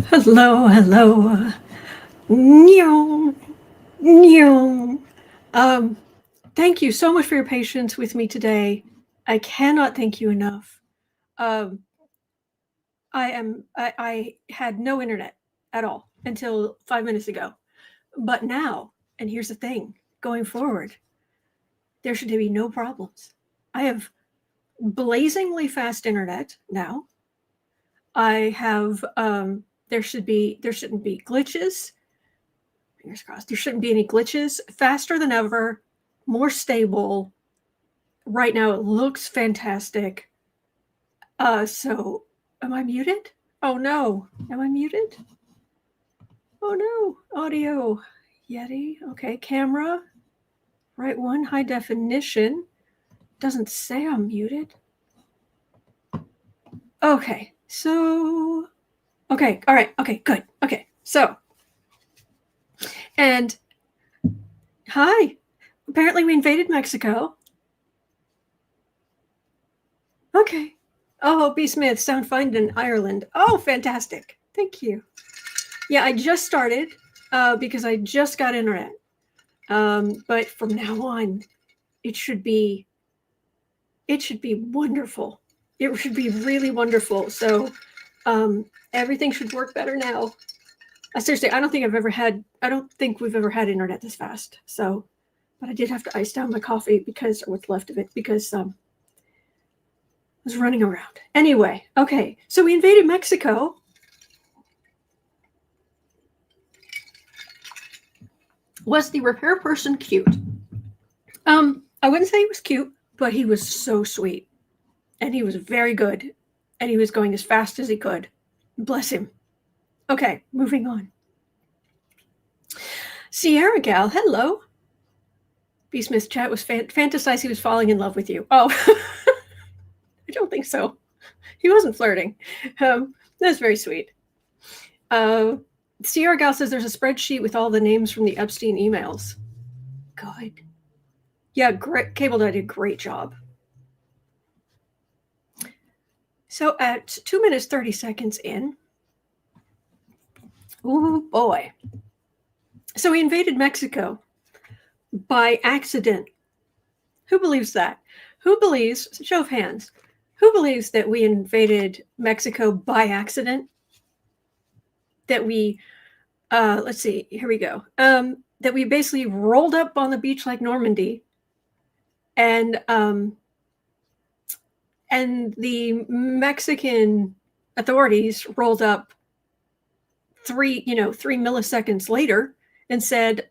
Hello, hello. Nyo, nyo. Um, Thank you so much for your patience with me today. I cannot thank you enough. Um, I had no internet at all until 5 minutes ago. But now, and here's the thing, going forward, there should be no problems. I have blazingly fast internet now. I have there shouldn't be glitches. Fingers crossed. There shouldn't be any glitches. Faster than ever, more stable. Right now, it looks fantastic. So, am I muted? Oh no, am I muted? Oh no, audio, Yeti. Okay, camera, right one, high definition. Doesn't say I'm muted. Okay, so, okay, all right, okay, good. Okay, so, and hi. Apparently, we invaded Mexico. Okay. Oh, B. Smith, sound fine in Ireland. Oh, fantastic. Thank you. Yeah, I just started because I just got internet. But from now on, it should be wonderful. It should be really wonderful. So everything should work better now. Seriously, I don't think we've ever had internet this fast. So, but I did have to ice down my coffee because, or what's left of it, because was running around. Anyway, okay, so we invaded Mexico. Was the repair person cute? I wouldn't say he was cute, but he was so sweet. And he was very good. And he was going as fast as he could. Bless him. Okay, moving on. Sierra Gal, hello. B. Smith's chat was fantasized he was falling in love with you. Oh, I don't think so. He wasn't flirting. That's very sweet. Sierra Gal says there's a spreadsheet with all the names from the Epstein emails. Good. Yeah, great. Cable did a great job. So at 2 minutes, 30 seconds in, oh boy. So we invaded Mexico by accident. Who believes that? Who believes, show of hands, who believes that we invaded Mexico by accident? That we, let's see, here we go. That we basically rolled up on the beach like Normandy, and the Mexican authorities rolled up 3 milliseconds later and said,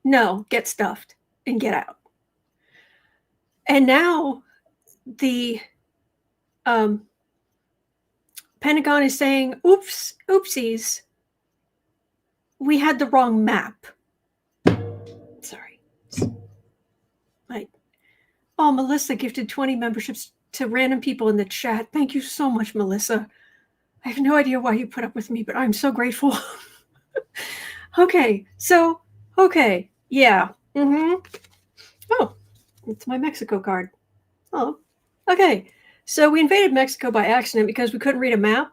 no, get stuffed and get out. And now the Pentagon is saying, oopsies, we had the wrong map. Sorry. Oh, Melissa gifted 20 memberships to random people in the chat. Thank you so much, Melissa. I have no idea why you put up with me, but I'm so grateful. Okay, so, okay, yeah. Oh, it's my Mexico card. Oh, okay. So we invaded Mexico by accident because we couldn't read a map.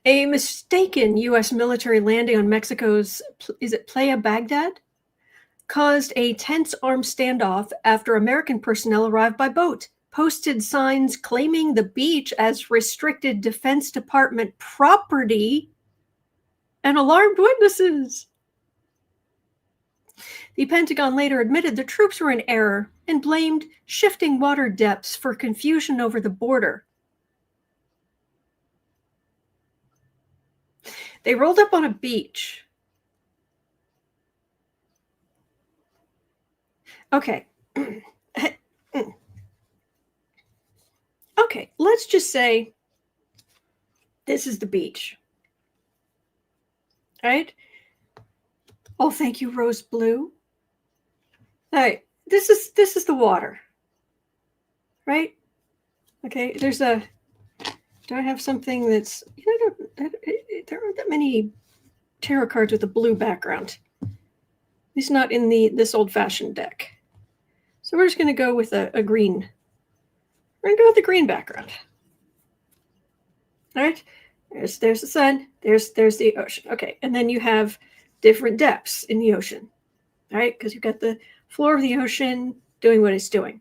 A mistaken U.S. military landing on Mexico's, is it Playa, Bagdad, caused a tense armed standoff after American personnel arrived by boat, posted signs claiming the beach as restricted Defense Department property, and alarmed witnesses. The Pentagon later admitted the troops were in error and blamed shifting water depths for confusion over the border. They rolled up on a beach. Okay. Okay, let's just say this is the beach. All right? Oh, thank you, Rose Blue. All right, this is the water. Right? Okay, there's a, do I have something that's, there aren't that many tarot cards with a blue background. At least not in this old-fashioned deck. So we're just going to go with a green. We're going to go with the green background. All right. There's the sun. There's the ocean. Okay. And then you have different depths in the ocean. All right. Because you've got the floor of the ocean doing what it's doing.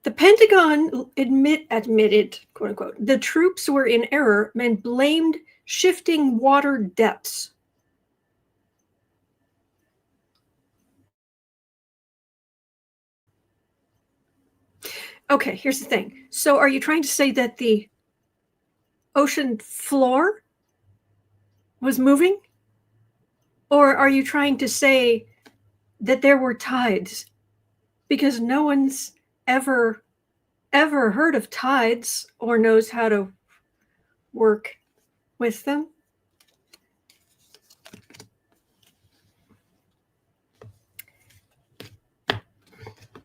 The Pentagon admitted, quote unquote, the troops were in error and blamed shifting water depths. Okay, here's the thing. So are you trying to say that the ocean floor was moving? Or are you trying to say that there were tides? Because no one's ever heard of tides or knows how to work with them.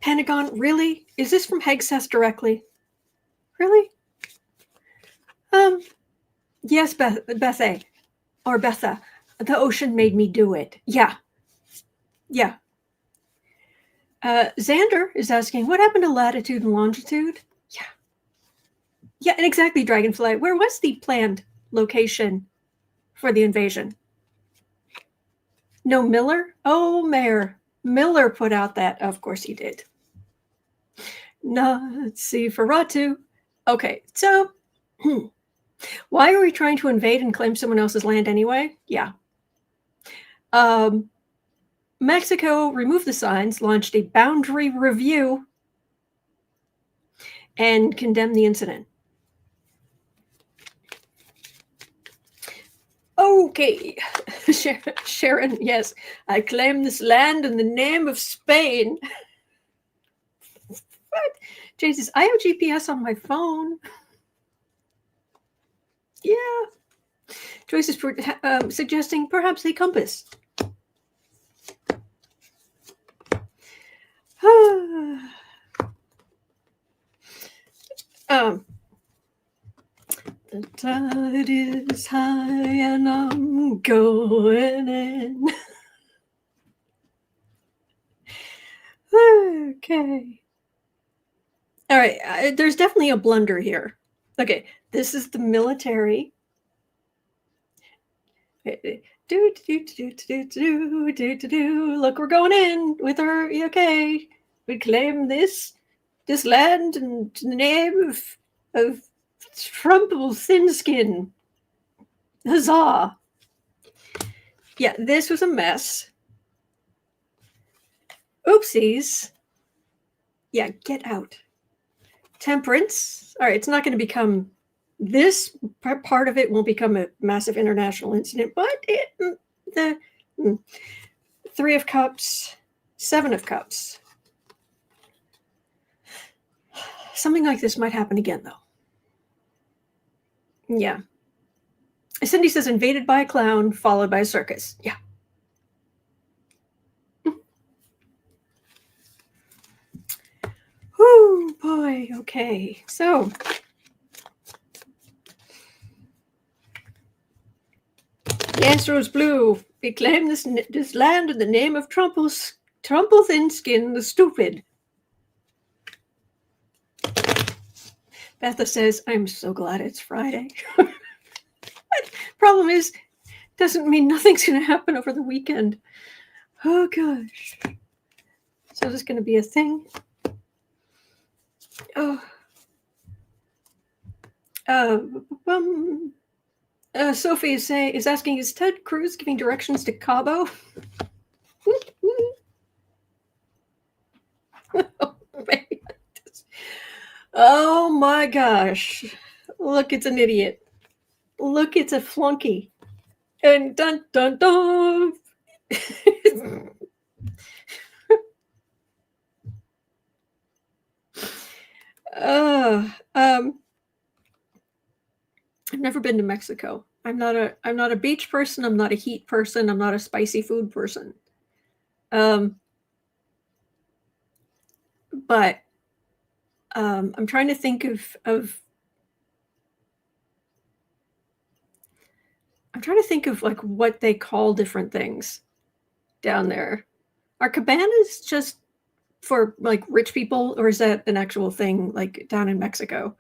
Pentagon, really? Is this from Hegseth directly? Really? Yes, Betha, or Betha. The ocean made me do it. Yeah. Xander is asking, what happened to latitude and longitude? Yeah, and exactly, Dragonfly. Where was the planned location for the invasion? No, Miller? Oh, Mayor. Miller put out that. Of course he did. Nazi Ferratu. Okay, so why are we trying to invade and claim someone else's land anyway? Yeah. Mexico removed the signs, launched a boundary review, and condemned the incident. Okay, Sharon, yes, I claim this land in the name of Spain. What? Jesus, I have GPS on my phone. Yeah. Joyce is suggesting perhaps a compass. The tide is high and I'm going in. Okay. All right. There's definitely a blunder here. Okay. This is the military. Look, we're going in with our, okay. We claim this land in the name of Trumpable Thin Skin. Huzzah. Yeah, this was a mess. Oopsies. Yeah, get out. Temperance. All right, it's not going to become, this part of it won't become a massive international incident, but the Three of Cups, Seven of Cups. Something like this might happen again, though. Yeah. Cindy says, invaded by a clown, followed by a circus. Yeah. Whoo, boy. Okay. So, the answer was blue. We claim this land in the name of Trumple Thin Skin, the stupid. Betha says, I'm so glad it's Friday. Problem is, doesn't mean nothing's going to happen over the weekend. Oh, gosh. So this is going to be a thing. Oh. Sophie is asking, is Ted Cruz giving directions to Cabo? Oh, man. Oh my gosh. Look, it's an idiot. Look, it's a flunky. And dun dun dun. I've never been to Mexico. I'm not a beach person. I'm not a heat person. I'm not a spicy food person. But I'm trying to think of I'm trying to think of like what they call different things down there. Are cabanas just for like rich people, or is that an actual thing like down in Mexico?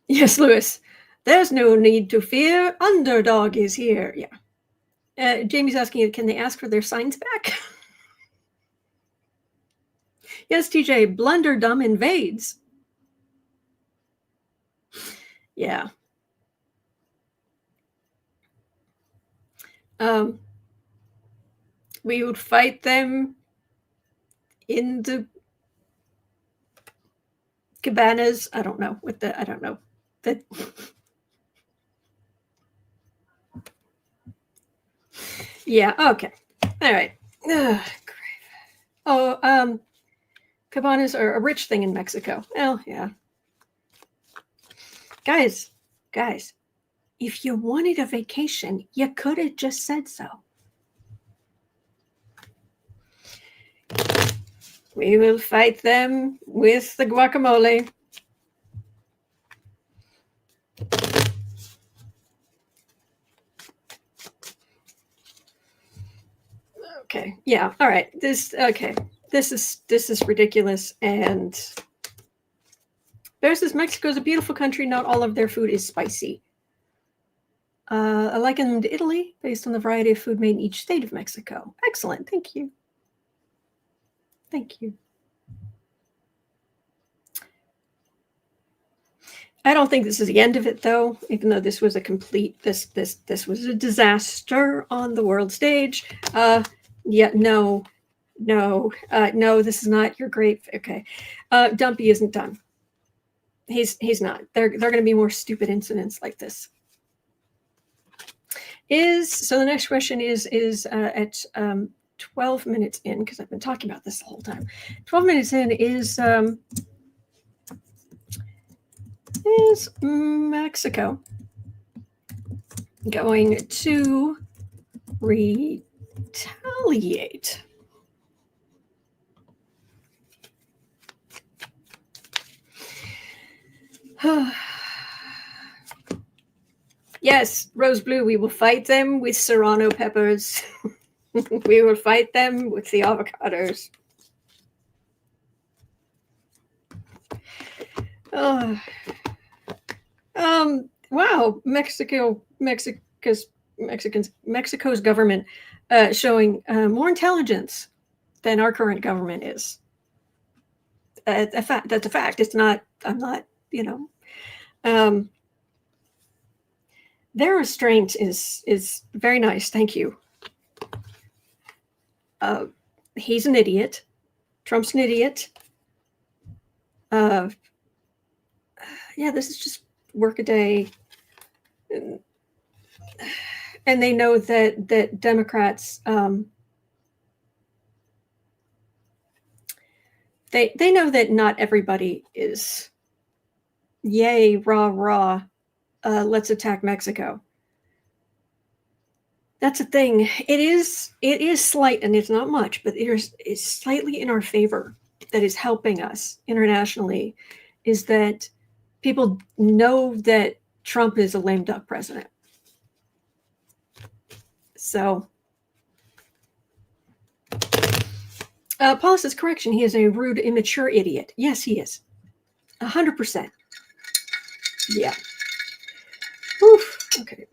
Yes, Lewis. There's no need to fear. Underdog is here. Yeah. Jamie's asking, can they ask for their signs back? Yes, TJ. Blunderdum invades. Yeah. We would fight them in the cabanas. I don't know. I don't know. That. Yeah. Okay. All right. Oh, cabanas are a rich thing in Mexico. Well, yeah. Guys, if you wanted a vacation, you could have just said so. We will fight them with the guacamole. Okay. Yeah. All right. This is ridiculous. And Bear says Mexico is a beautiful country. Not all of their food is spicy. I liken them to Italy based on the variety of food made in each state of Mexico. Excellent. Thank you. Thank you. I don't think this is the end of it, though, even though this was a complete, this was a disaster on the world stage. Yeah, no, this is not your great, okay. Dumpy isn't done. He's not. They're going to be more stupid incidents like this. So the next question is at 12 minutes in, because I've been talking about this the whole time. 12 minutes in is Mexico going to retaliate? Yes, Rose Blue, we will fight them with serrano peppers. We will fight them with the avocados. Wow, Mexico's government showing more intelligence than our current government is. That's a fact. It's not. I'm not. Their restraint is very nice. Thank you. He's an idiot. Trump's an idiot. Yeah, this is just work a day. And they know that Democrats, they know that not everybody is yay, rah, let's attack Mexico. That's a thing. It is slight, and it's not much, but it's slightly in our favor that is helping us internationally, is that people know that Trump is a lame duck president. So, Paul says, correction, he is a rude, immature idiot. Yes, he is. 100%. Yeah. Oof. Okay.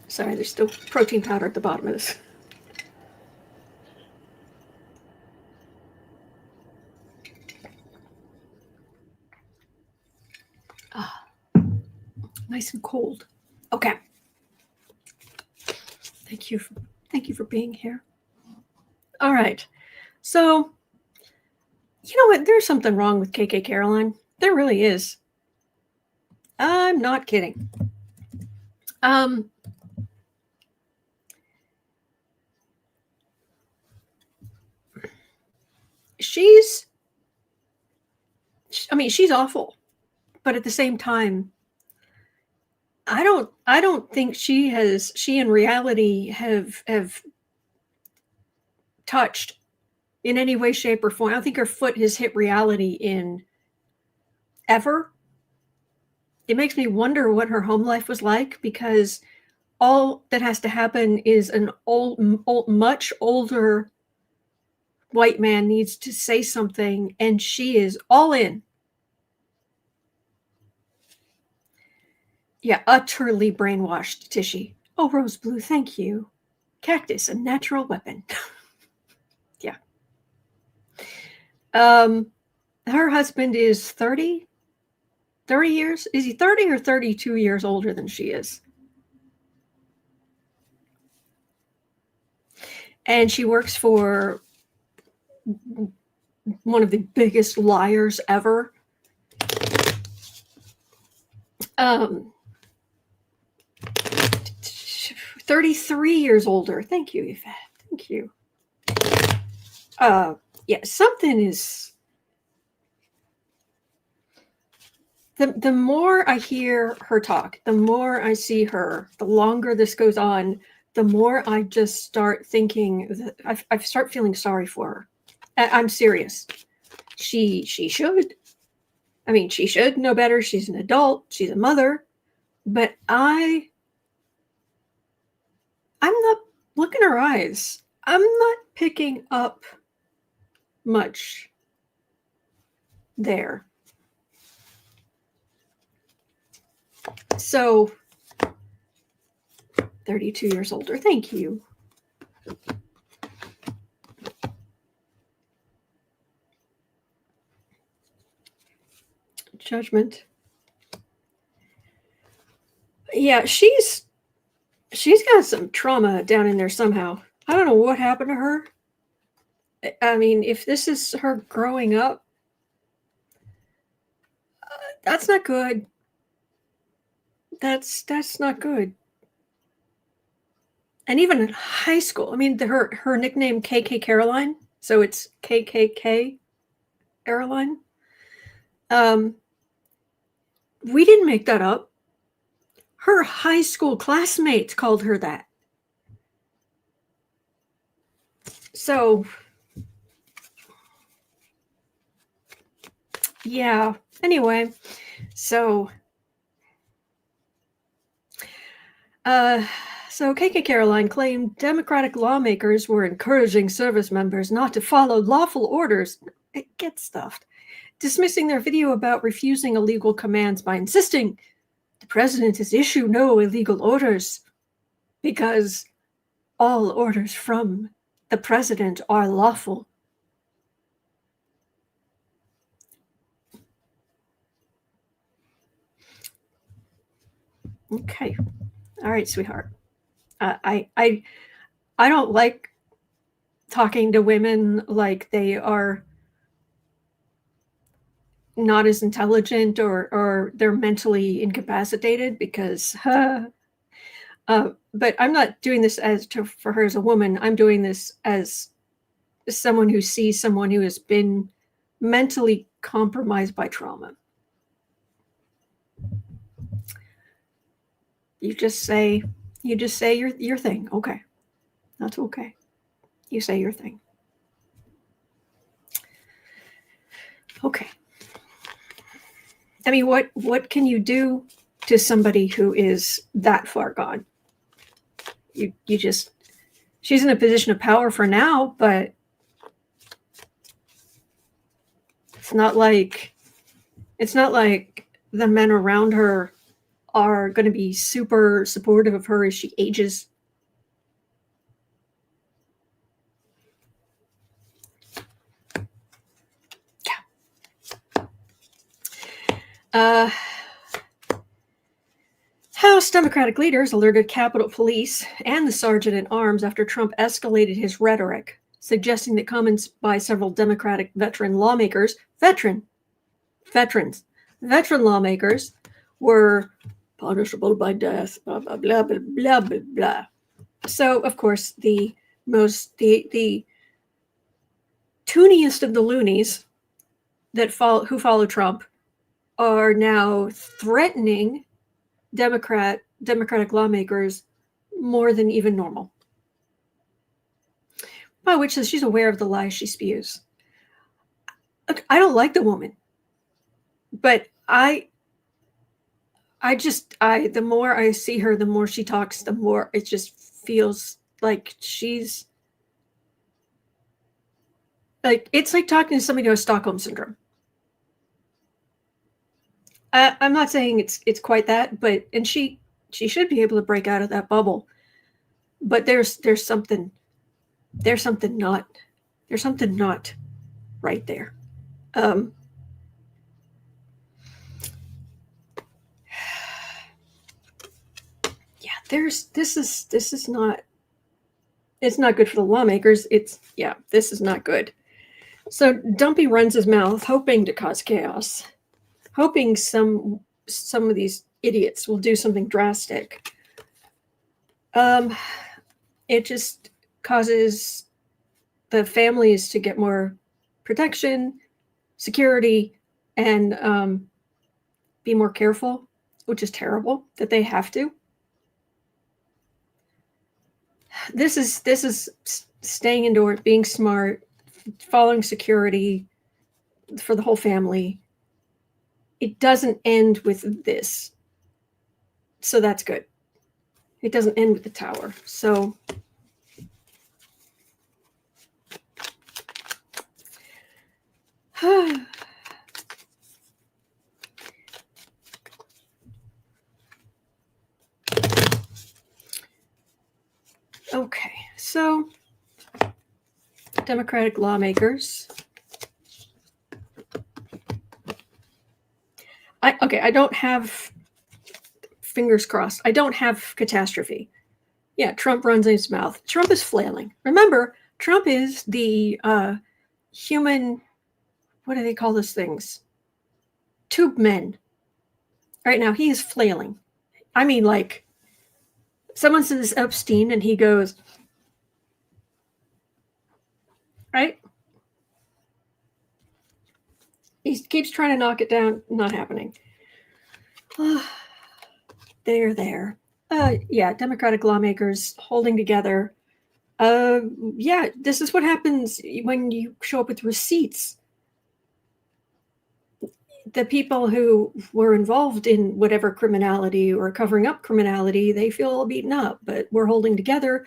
Sorry, there's still protein powder at the bottom of this. Nice and cold. Okay. Thank you for being here. All right. So, you know what? There's something wrong with KKKaroline. There really is. I'm not kidding. She's awful, but at the same time, I don't think she in reality have touched in any way, shape, or form. I don't think her foot has hit reality in ever. It makes me wonder what her home life was like, because all that has to happen is an much older white man needs to say something, and she is all in. Yeah, utterly brainwashed, Tishy. Oh, Rose Blue, thank you. Cactus, a natural weapon. Yeah. Her husband is 30 years. Is he 30 or 32 years older than she is? And she works for one of the biggest liars ever. 33 years older. Thank you, Yvette. Thank you. Yeah, something is... The more I hear her talk, the more I see her, the longer this goes on, the more I just start thinking that I start feeling sorry for her. I'm serious. She should. I mean, she should know better. She's an adult. She's a mother. But I'm not, look in her eyes. I'm not picking up much there. So, 32 years older. Thank you. Judgment. Yeah, she's got some trauma down in there somehow. I don't know what happened to her. I mean, if this is her growing up, that's not good. That's not good. And even in high school, I mean, her nickname KKKaroline, so it's KKKaroline. We didn't make that up. Her high school classmates called her that. So, yeah. Anyway, so KKKaroline claimed Democratic lawmakers were encouraging service members not to follow lawful orders. It gets stuffed. Dismissing their video about refusing illegal commands by insisting the president has issued no illegal orders because all orders from the president are lawful. Okay. All right, sweetheart. I don't like talking to women like they are not as intelligent or they're mentally incapacitated because but I'm not doing this for her as a woman. I'm doing this as someone who sees someone who has been mentally compromised by trauma. You just say your thing. Okay. That's okay. You say your thing. Okay. I mean, what can you do to somebody who is that far gone? You just, she's in a position of power for now, but it's not like the men around her are going to be super supportive of her as she ages. Yeah. House Democratic leaders alerted Capitol Police and the Sergeant-at-Arms after Trump escalated his rhetoric, suggesting that comments by several Democratic veteran lawmakers, veteran lawmakers, were punishable by death, blah, blah, blah, blah, blah, blah, blah. So, of course, the tooniest of the loonies who follow Trump are now threatening Democratic lawmakers more than even normal. By which she's aware of the lies she spews. Look, I don't like the woman, but the more I see her, the more she talks, the more it just feels like she's Like, it's like talking to somebody who has Stockholm syndrome. I'm not saying it's quite that, but and she should be able to break out of that bubble. But there's something not right there. Yeah, this is not, it's not good for the lawmakers. This is not good. So Dumpy runs his mouth, hoping to cause chaos, hoping some of these idiots will do something drastic. It just causes the families to get more protection, security, and be more careful, which is terrible that they have to. This is staying indoors, being smart, following security for the whole family. It doesn't end with this. So that's good. It doesn't end with the tower. So okay, so Democratic lawmakers. I don't have, fingers crossed, I don't have catastrophe. Yeah, Trump runs in his mouth. Trump is flailing. Remember, Trump is the human, what do they call those things? Tube men. Right now, he is flailing. I mean, like, someone says Epstein and he goes, right? He keeps trying to knock it down, not happening. There. Yeah, Democratic lawmakers holding together. Yeah, this is what happens when you show up with receipts. The people who were involved in whatever criminality or covering up criminality, they feel beaten up, but we're holding together,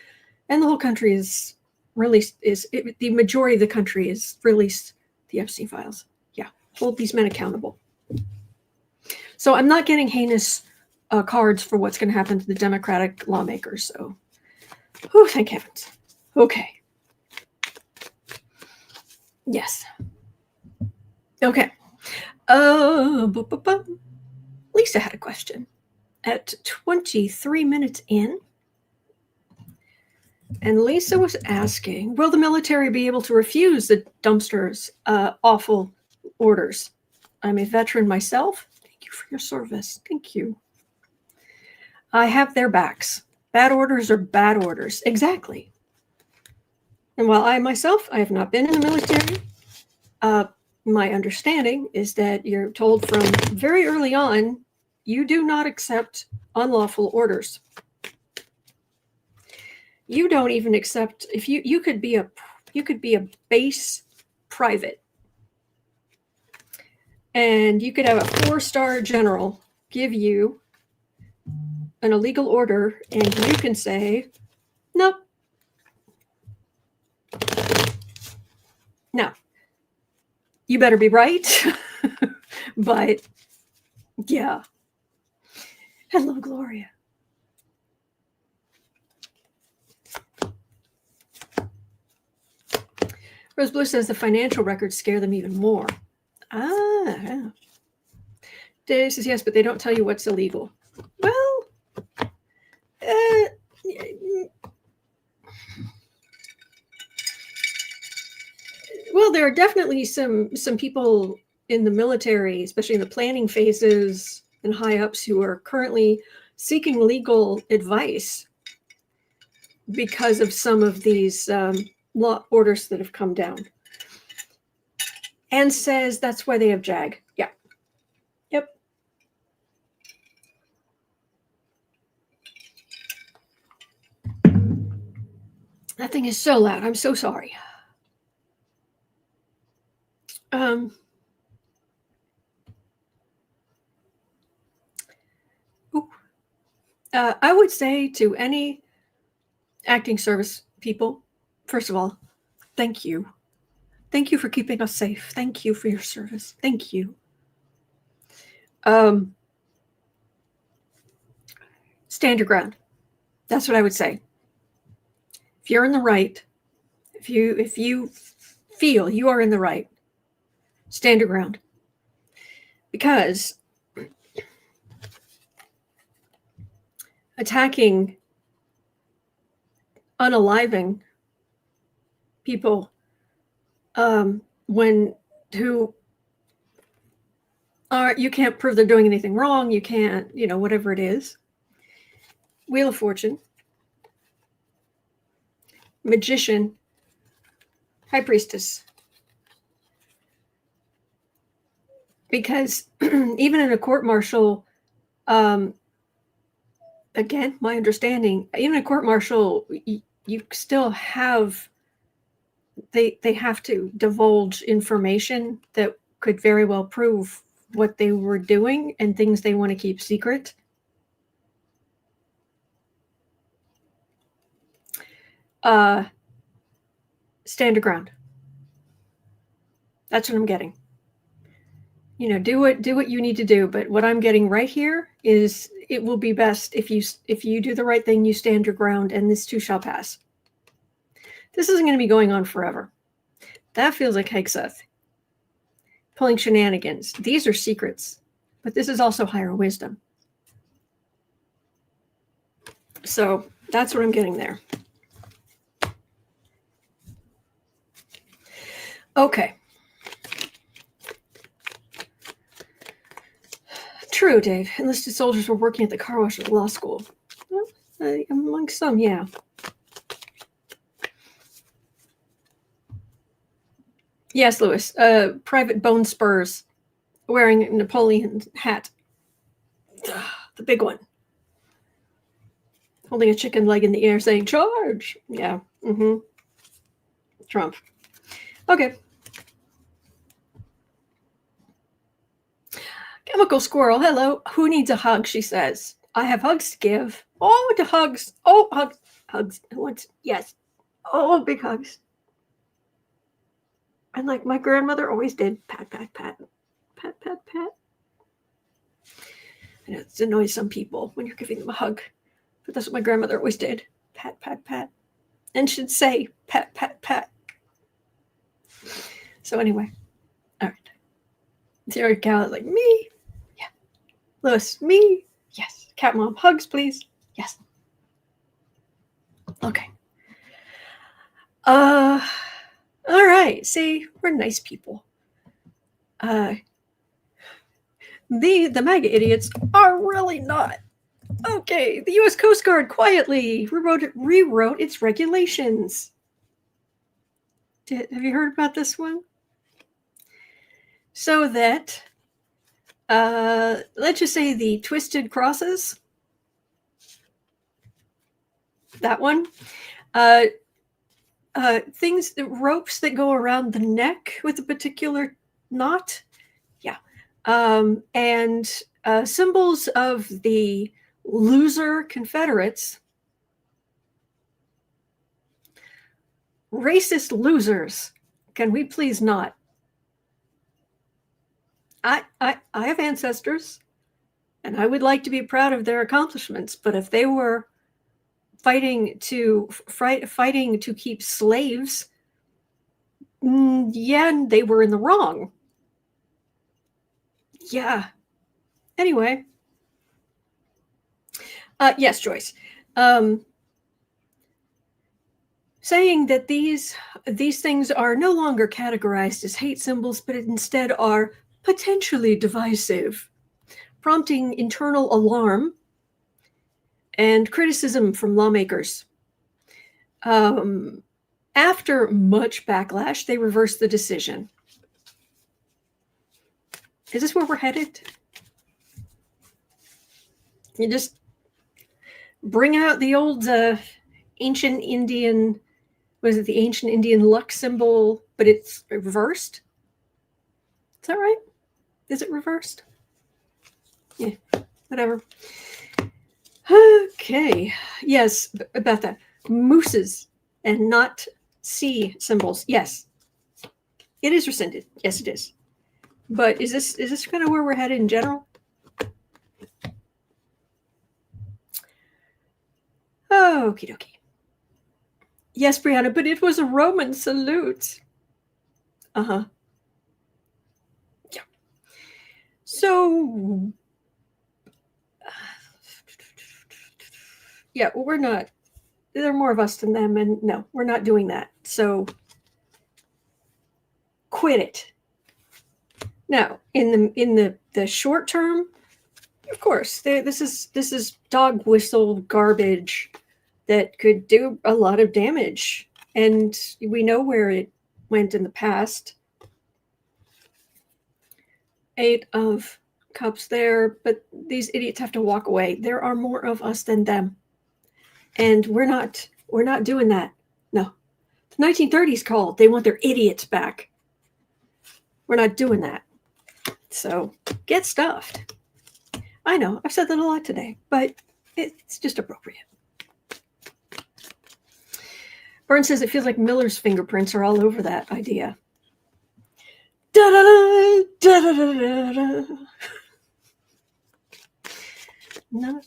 and the whole country is released. The majority of the country is released the Epstein files. Yeah, hold these men accountable. So I'm not getting heinous cards for what's going to happen to the Democratic lawmakers. So, thank heavens. Okay. Yes. Okay. Lisa had a question at 23 minutes in. And Lisa was asking, will the military be able to refuse the dumpsters' awful orders? I'm a veteran myself. Thank you for your service. Thank you. I have their backs. Bad orders are bad orders. Exactly. And while I myself, I have not been in the military, my understanding is that you're told from very early on, you do not accept unlawful orders. You don't even accept, if you could be a base private, and you could have a 4-star general give you an illegal order, and you can say, nope. No. You better be right. But yeah. Hello, Gloria. Rose Blue says the financial records scare them even more. Yeah. Dave says yes, but they don't tell you what's illegal. Well, there are definitely some people in the military, especially in the planning phases and high ups, who are currently seeking legal advice because of some of these law orders that have come down. And says that's why they have JAG. Yeah. Yep. That thing is so loud. I'm so sorry. I would say to any acting service people, first of all, thank you. Thank you for keeping us safe. Thank you for your service. Thank you. Stand your ground. That's what I would say. If you're in the right, if you feel you are in the right, stand your ground. Because attacking, unaliving people who are, you can't prove they're doing anything wrong, you can't, whatever it is. Wheel of Fortune, Magician, High Priestess. Because even in a court-martial, again, my understanding, even a court-martial, you still have, they have to divulge information that could very well prove what they were doing and things they want to keep secret. Stand your ground. That's what I'm getting. Do what you need to do. But what I'm getting right here is it will be best if you do the right thing, you stand your ground, and this too shall pass. This isn't going to be going on forever. That feels like Hegseth. Pulling shenanigans. These are secrets, but this is also higher wisdom. So that's what I'm getting there. Okay. True, Dave. Enlisted soldiers were working at the car wash at the law school. Well, among some, yeah. Yes, Lewis. Private Bone Spurs wearing a Napoleon hat. The big one. Holding a chicken leg in the air saying, "Charge!" Yeah. Trump. Okay. Chemical Squirrel, hello. Who needs a hug, she says. I have hugs to give. Oh, the hugs. Oh, hugs. Hugs. Yes. Oh, big hugs. And like my grandmother always did. Pat, pat, pat. Pat, pat, pat. I know it annoys some people when you're giving them a hug. But that's what my grandmother always did. Pat, pat, pat. And she'd say, pat, pat, pat. So anyway. All right. Sarah Cal like, me? Yeah. Lewis, me? Yes. Cat Mom, hugs, please. Yes. Okay. All right. See, we're nice people. The MAGA idiots are really not. Okay. The U.S. Coast Guard quietly rewrote its regulations. Have you heard about this one? So that, let's just say the twisted crosses, that one, things, ropes that go around the neck with a particular knot, yeah, and symbols of the loser Confederates, racist losers. Can we please not? I have ancestors, and I would like to be proud of their accomplishments. But if they were fighting to keep slaves, yeah, they were in the wrong. Yeah. Anyway, yes, Joyce. Saying that these things are no longer categorized as hate symbols, but instead are potentially divisive, prompting internal alarm and criticism from lawmakers. After much backlash, they reversed the decision. Is this where we're headed? You just bring out the old ancient Indian, was it the ancient Indian luck symbol, but it's reversed? Is that right? Is it reversed? Yeah, whatever. Okay. Yes, about that. Mooses and not sea symbols. Yes. It is rescinded. Yes, it is. But is this kind of where we're headed in general? Okie dokie. Yes, Brianna, but it was a Roman salute. Uh-huh. Yeah. So, yeah, well, we're not. There are more of us than them, and no, we're not doing that. So, quit it. Now, in the short term, of course, this is dog whistle garbage that could do a lot of damage, and we know where it went in the past. 8 of Cups there, but these idiots have to walk away. There are more of us than them, and we're not doing that. No, the 1930s called. They want their idiots back. We're not doing that. So get stuffed. I know I've said that a lot today, but it's just appropriate. Byrne says it feels like Miller's fingerprints are all over that idea. Da-da-da, da-da-da-da-da. Not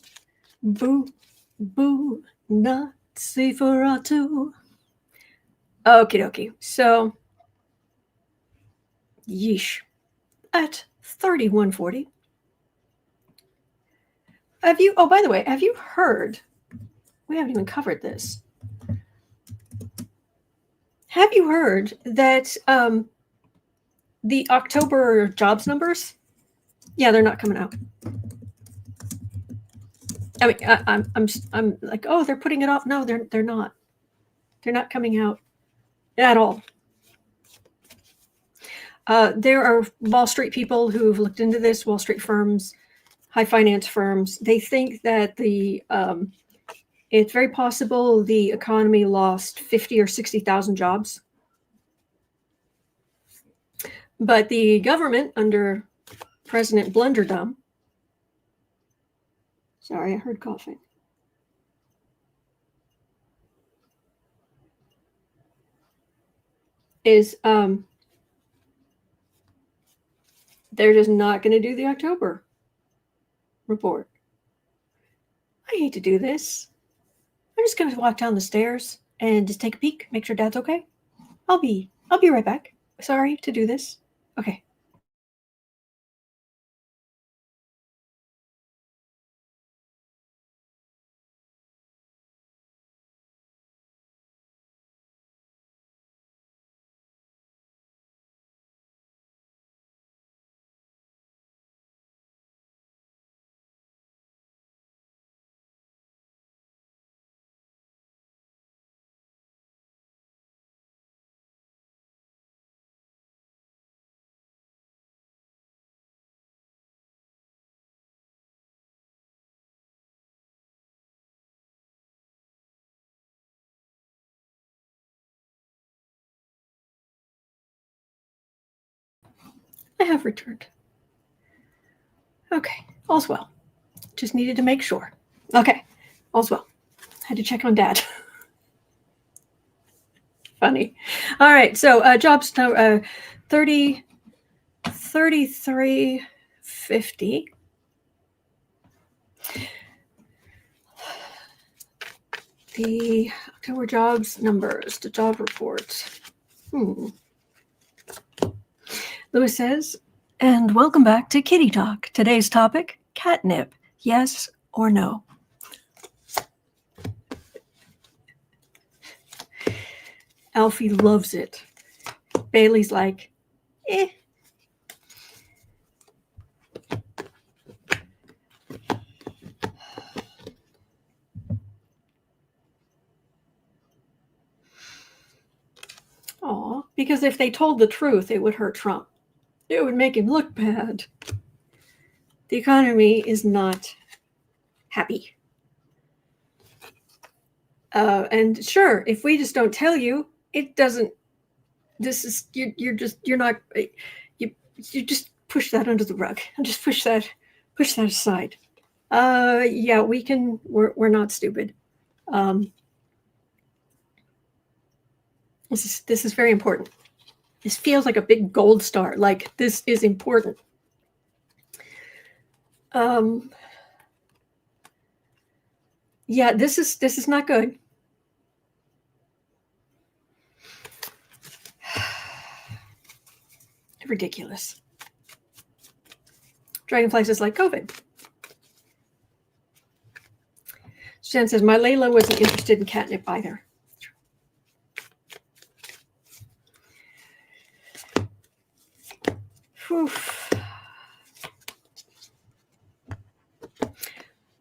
boo, boo, not safer or two. Okie dokie. So, yeesh. At 3140. Oh, by the way, have you heard? We haven't even covered this. Have you heard that the October jobs numbers? Yeah, they're not coming out. I mean, I'm like, oh, they're putting it off. No, they're not. They're not coming out at all. There are Wall Street people who've looked into this. Wall Street firms, high finance firms. They think that it's very possible the economy lost 50 or 60,000 jobs. But the government under President Blunderdum, sorry, I heard coughing. Is they're just not going to do the October report. I hate to do this. I'm just going to walk down the stairs and just take a peek, make sure Dad's okay. I'll be right back. Sorry to do this. Okay. I have returned. Okay, all's well. Just needed to make sure. Okay, all's well. Had to check on Dad. Funny. All right, so jobs 3350. The October jobs numbers, the job report. Lewis says, and welcome back to Kitty Talk. Today's topic, catnip. Yes or no? Alfie loves it. Bailey's like, eh. Aw, because if they told the truth, it would hurt Trump. It would make him look bad. The economy is not happy. And sure, if we just don't tell you, it doesn't. This is you're not. You just push that under the rug and just push that aside. Yeah, we can. We're not stupid. This is very important. This feels like a big gold star. Like, this is important. Yeah, this is not good. Ridiculous. Dragonflies is like COVID. Jen says, my Layla wasn't interested in catnip either. Whew.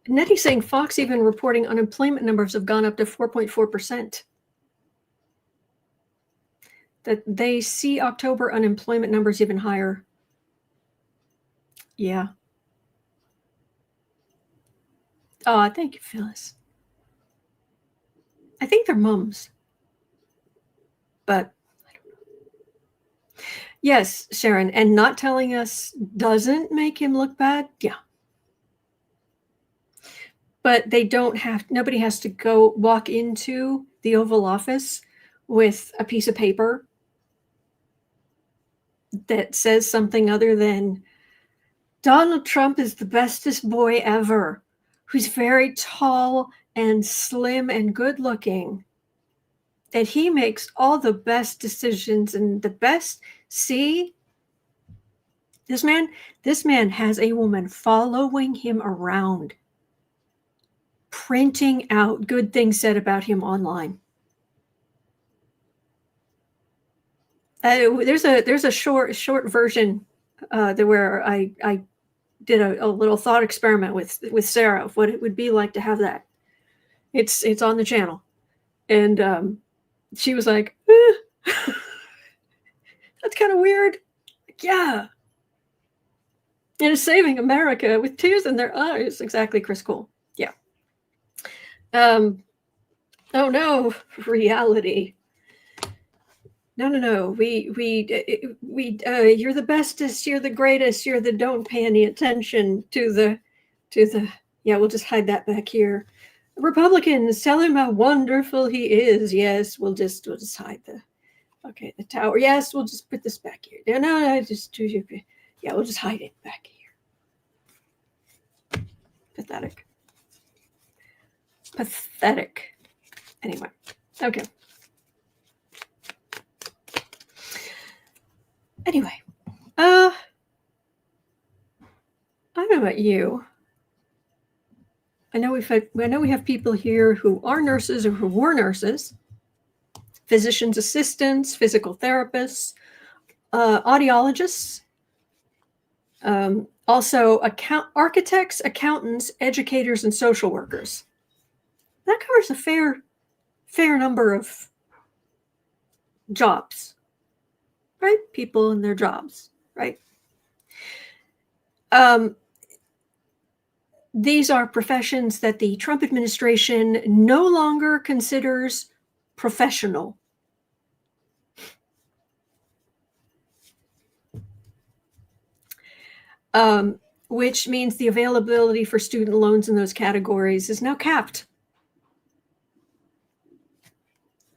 Nettie's saying Fox even reporting unemployment numbers have gone up to 4.4%. That they see October unemployment numbers even higher. Yeah. Oh, thank you, Phyllis. I think they're mums. But I don't know. Yes, Sharon, and not telling us doesn't make him look bad. Yeah. But they don't have, nobody has to go walk into the Oval Office with a piece of paper that says something other than Donald Trump is the bestest boy ever, who's very tall and slim and good looking, that he makes all the best decisions and the best. See, this man has a woman following him around, printing out good things said about him online. There's a short version where I did a little thought experiment with Sarah of what it would be like to have that. It's on the channel, and she was like, "That's kind of weird." Like, yeah, and it's saving America with tears in their eyes. Exactly, Chris Cole. Yeah. Oh no, reality. No. We you're the bestest. You're the greatest. You're the. Don't pay any attention to the. Yeah, we'll just hide that back here. Republicans, tell him how wonderful he is. Yes, we'll just hide the. Okay, the tower. Yes, we'll just put this back here. No, just yeah, we'll just hide it back here. Pathetic. Anyway, okay. Anyway, I don't know about you. I know we have people here who are nurses or who were nurses, physicians' assistants, physical therapists, audiologists, also architects, accountants, educators, and social workers. That covers a fair number of jobs, right? People and their jobs, right? These are professions that the Trump administration no longer considers professional. Which means the availability for student loans in those categories is now capped.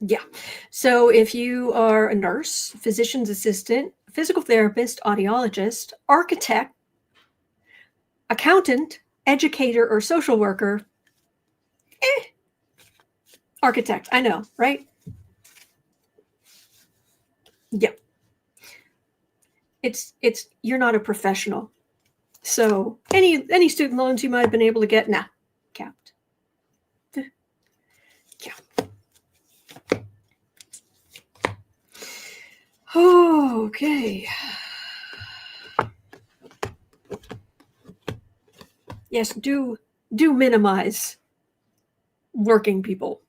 Yeah. So if you are a nurse, physician's assistant, physical therapist, audiologist, architect, accountant, educator, or social worker, architect, I know, right? Yeah. It's you're not a professional. So any student loans you might have been able to get, nah, capped. Yeah. Okay. Yes, do minimize working people.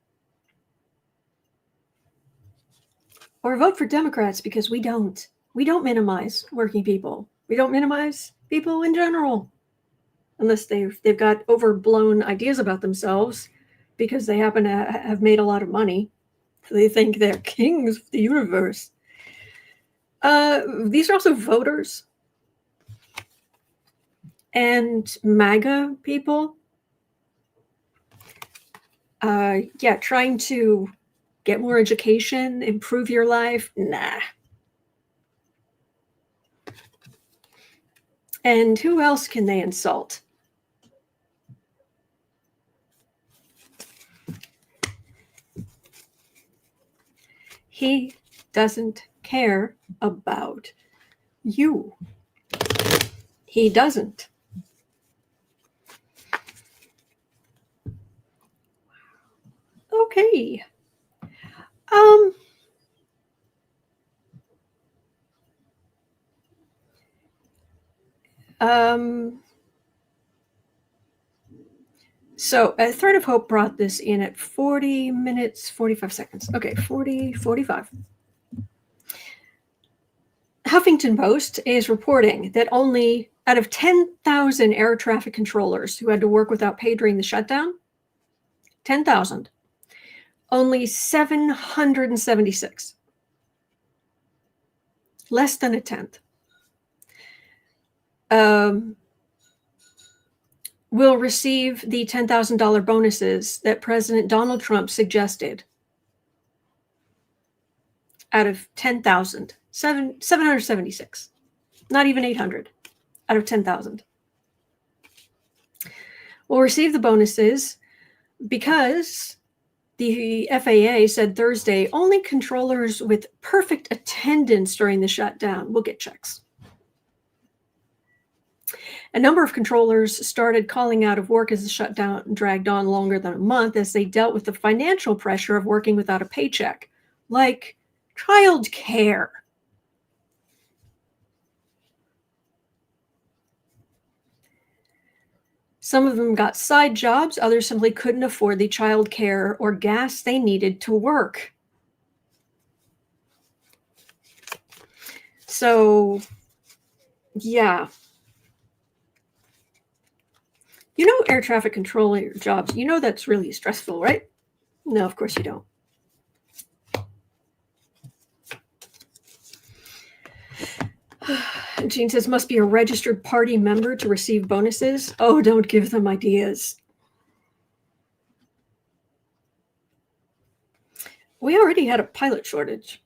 Or vote for Democrats, because we don't minimize working people. We don't minimize people in general, unless they've got overblown ideas about themselves because they happen to have made a lot of money. So they think they're kings of the universe. These are also voters and MAGA people. Trying to get more education, improve your life. Nah. And who else can they insult? He doesn't care about you. He doesn't. Okay. So a Thread of Hope brought this in at 40 minutes, 45 seconds. Okay, 45. Huffington Post is reporting that only out of 10,000 air traffic controllers who had to work without pay during the shutdown, 10,000, only 776, less than a tenth, will receive the $10,000 bonuses that President Donald Trump suggested. Out of 10,000, 776, not even 800, out of 10,000 will receive the bonuses because the FAA said Thursday only controllers with perfect attendance during the shutdown will get checks. A number of controllers started calling out of work as the shutdown dragged on longer than a month as they dealt with the financial pressure of working without a paycheck, like child care. Some of them got side jobs. Others simply couldn't afford the child care or gas they needed to work. So, yeah. You know, air traffic controller jobs, you know that's really stressful, right? No, of course you don't. Jean says, must be a registered party member to receive bonuses. Oh, don't give them ideas. We already had a pilot shortage.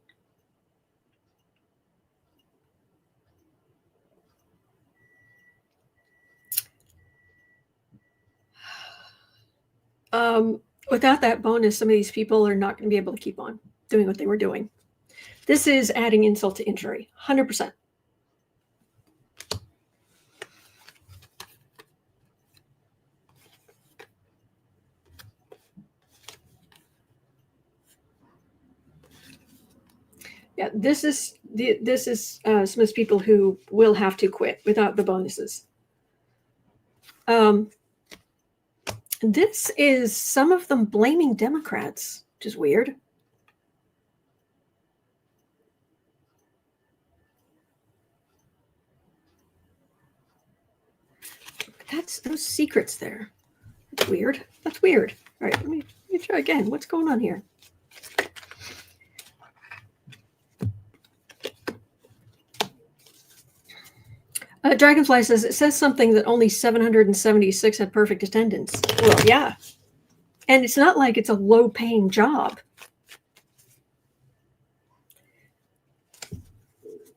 Without that bonus, some of these people are not going to be able to keep on doing what they were doing. This is adding insult to injury, 100%. Yeah, this is some of those people who will have to quit without the bonuses. This is some of them blaming Democrats, which is weird. That's those secrets there. That's weird. That's weird. All right, let me try again. What's going on here? Dragonfly says, it says something that only 776 had perfect attendance. Well, yeah. And it's not like it's a low-paying job.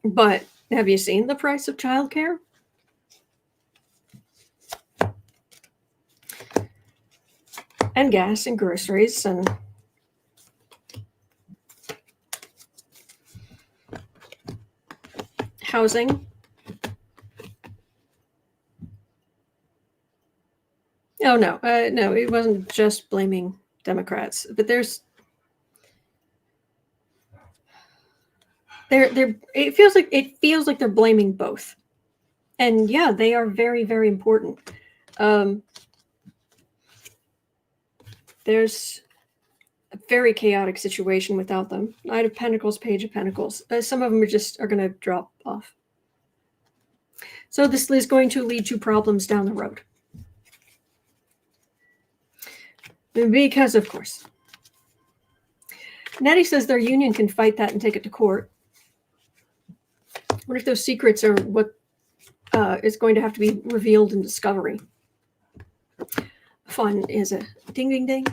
But have you seen the price of childcare? And gas and groceries and housing. Oh, no, no, it wasn't just blaming Democrats, but it feels like they're blaming both. And yeah, they are very, very important. There's a very chaotic situation without them. Knight of Pentacles, Page of Pentacles. Some of them are going to drop off. So this is going to lead to problems down the road. Because, of course. Nettie says their union can fight that and take it to court. What if those secrets are what is going to have to be revealed in discovery? Fun is a ding, ding, ding.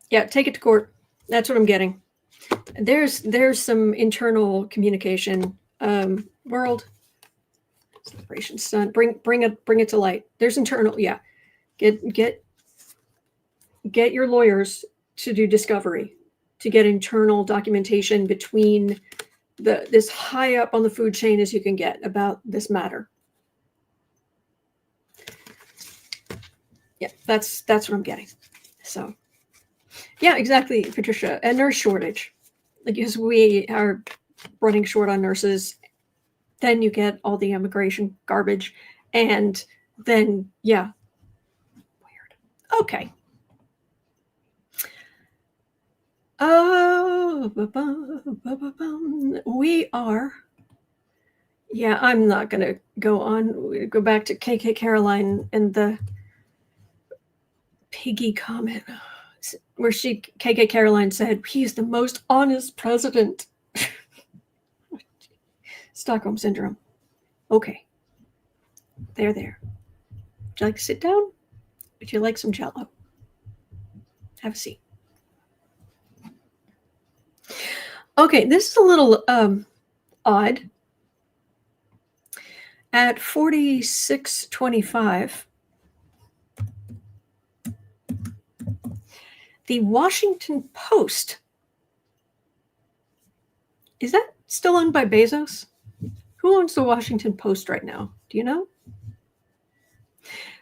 Yeah, take it to court. That's what I'm getting. There's some internal communication World celebration sun. Bring it to light. There's internal. Yeah, get your lawyers to do discovery, to get internal documentation between this high up on the food chain as you can get about this matter. Yeah, that's what I'm getting. So, yeah, exactly, Patricia. A nurse shortage, because we are running short on nurses. Then you get all the immigration garbage, and then yeah, weird. Okay. Oh, we are. Yeah, I'm not gonna go on. Go back to KKKaroline and the piggy comment, where KKKaroline said he's the most honest president. Stockholm syndrome. Okay, there. Would you like to sit down? Would you like some Jello? Have a seat. Okay, this is a little odd. At 4625, the Washington Post, is that still owned by Bezos? Who owns the Washington Post right now? Do you know?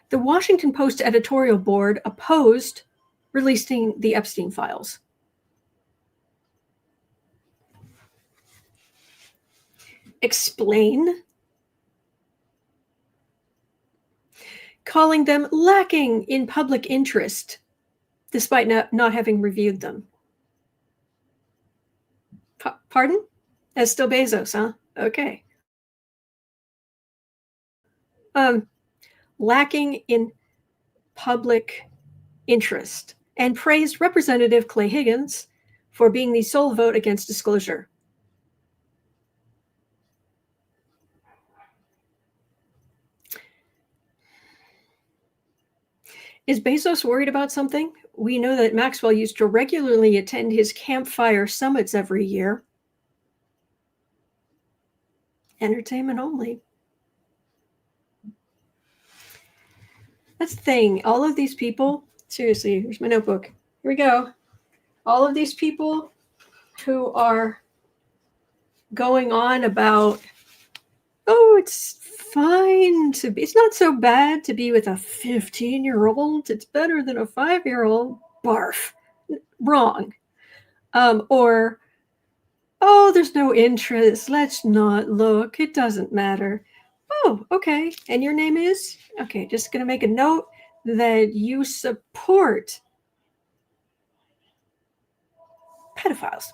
The Washington Post editorial board opposed releasing the Epstein files. Explain. Calling them lacking in public interest, despite not having reviewed them. Pardon? That's still Bezos, huh? Okay. Lacking in public interest, and praised Representative Clay Higgins for being the sole vote against disclosure. Is Bezos worried about something? We know that Maxwell used to regularly attend his campfire summits every year. Entertainment only. That's the thing. All of these people, seriously, here's my notebook. Here we go. All of these people who are going on about, oh, it's fine to be, it's not so bad to be with a 15-year-old. It's better than a 5-year-old. Barf. Wrong. Or, oh, there's no interest. Let's not look. It doesn't matter. Oh, okay. And your name is? Okay, just going to make a note that you support pedophiles,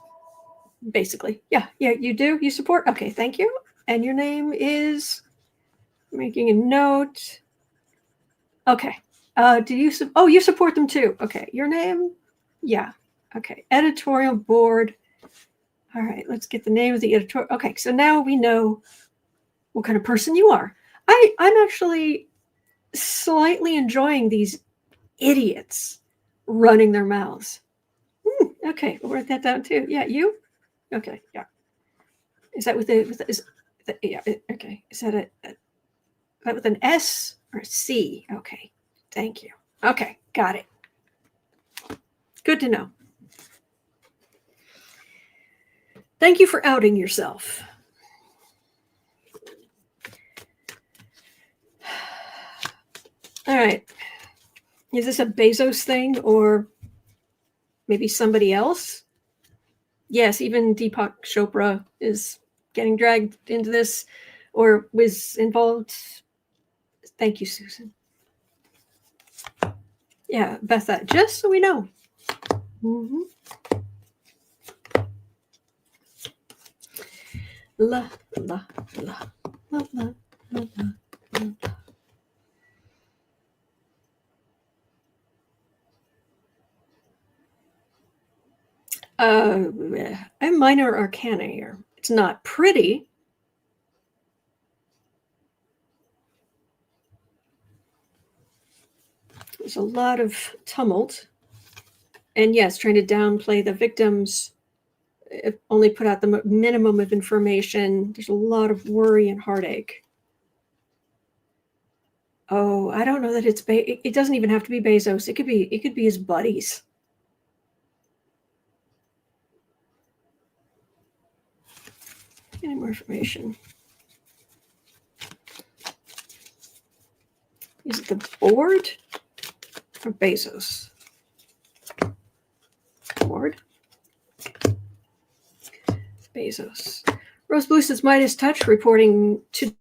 basically. Yeah, you do? You support? Okay, thank you. And your name is? Making a note. Okay. Do you? Oh, you support them too. Okay. Your name? Yeah. Okay. Editorial board. All right. Let's get the name of the editorial. Okay. So now we know what kind of person you are. I'm actually slightly enjoying these idiots running their mouths. Okay. We'll write that down too. Yeah. You? Okay. Yeah. Is that with yeah. Okay. Is that that with an S or a C? Okay. Thank you. Okay. Got it. Good to know. Thank you for outing yourself. All right. Is this a Bezos thing or maybe somebody else? Yes, even Deepak Chopra is getting dragged into this or was involved. Thank you, Susan. Yeah, Betha, just so we know. Mm-hmm. La, la, la, la, la, la, la, la. A minor arcana here. It's not pretty. There's a lot of tumult. And yes, trying to downplay the victims' only put out the minimum of information. There's a lot of worry and heartache. Oh, I don't know that it's it doesn't even have to be Bezos. It could be his buddies. Any more information? Is it the board or Bezos? Board. Bezos. Rose Blue says Midas Touch reporting to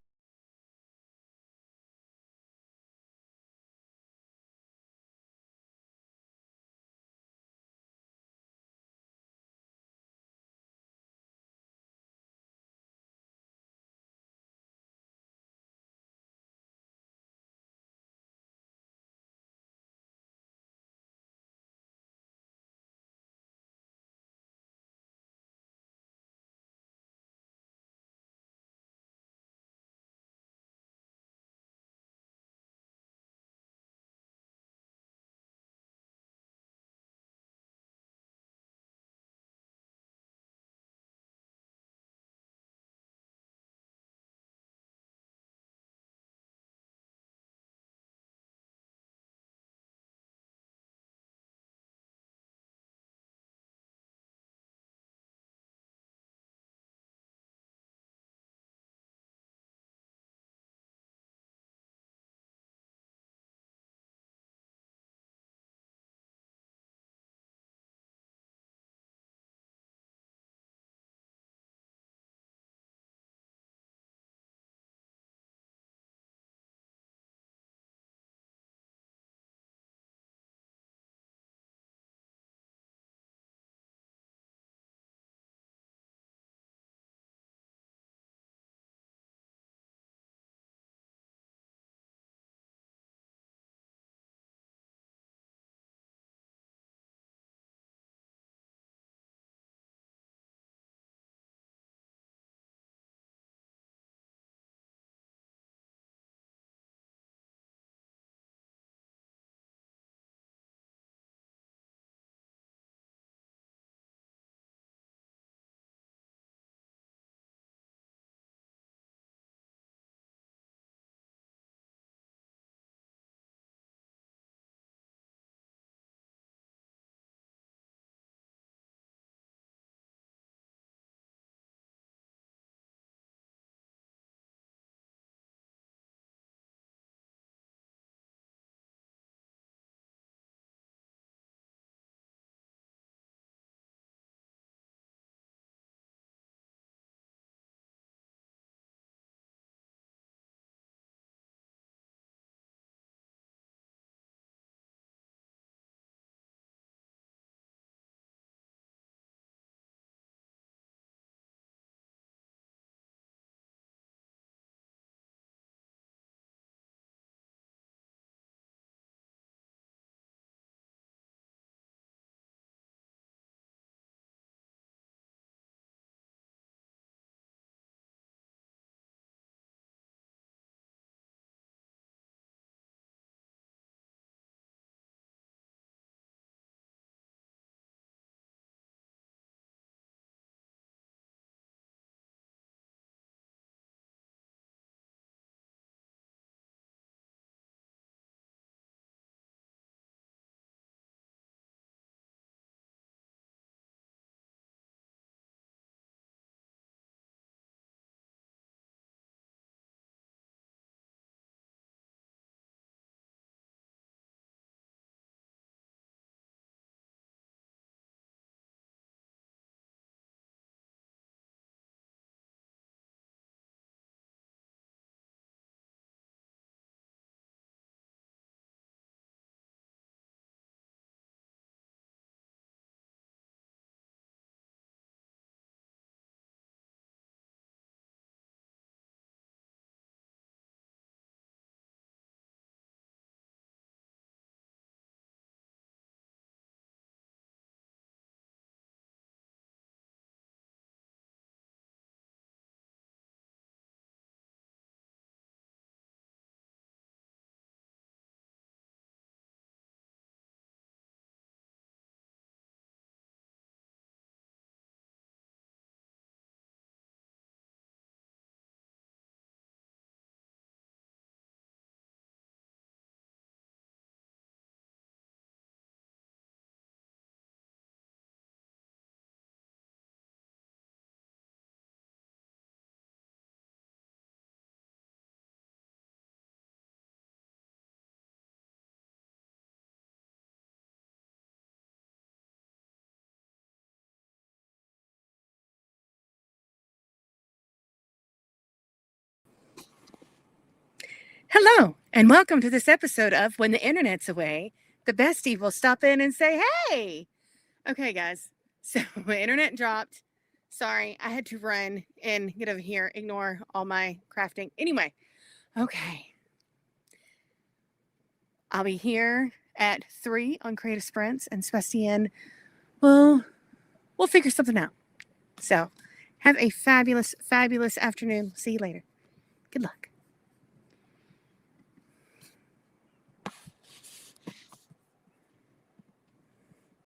Hello, and welcome to this episode of When the Internet's Away, the bestie will stop in and say, hey! Okay, guys, so the internet dropped. Sorry, I had to run and get over here, ignore all my crafting. Anyway, okay. I'll be here at 3 on Creative Sprints, and Sebastian, we'll figure something out. So, have a fabulous, fabulous afternoon. See you later. Good luck.